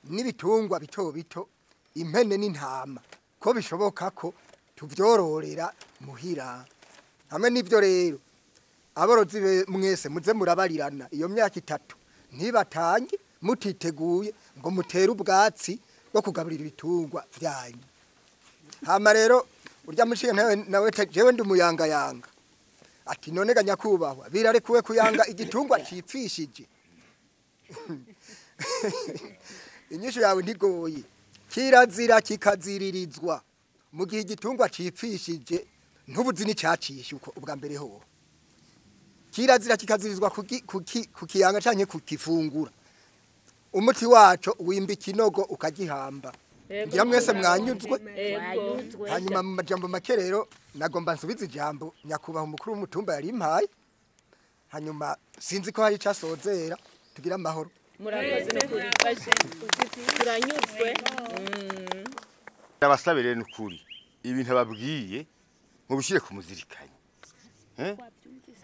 n'ibitungwa bito impene n'intama ko bishoboka ko tuvyororera muhira hamwe n'ivyo rero aborozi mwese muze murabarirana iyo myaka 3 ntibatange mutiteguye ngo mutere ubwatsi bwo kugaburira ibitungwa vyanyu hama rero urya mushinga nawe jewe ndi umuyangayanga ati none ga nyakubahwa birarekuwe kuyanga igitungwa cipfishije inyishu yawe ntigoye kirazira kikaziririzwa mu gihe igitungwa cipfishije ntubuzi n'icacishe uko ubwa mbere ho kirazira kikazirizwa kukiyanga canke kukifungura umuti waco wimba ikinogo ukagihamba ngira mwese mwanyuzwe hanyuma mu majambo make rero nagomba nsubiza ijambo nyakubaha umukuru w'umutumba yari impaye hanyuma sinzi ko hari icasozera tugira amahoro murakoze no kurifashe turanyuzwe abasabire n'ukuri ibintu ababwiye mubishire ku muzirikanye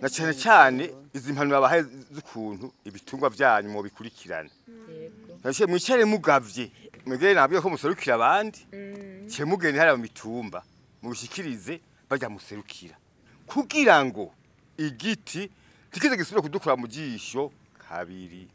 na cyane cyane izi mpanuro abahaye z'ukuntu ibitungwa byanyu mu bikurikirana nashe mwicare mugavye mwegere nabwiye ko muserukira abandi cye mugene hari mu mitumba mubishikirize bajya muserukira kugira ngo igiti tikize gisubire kudukura mu jisho kabiri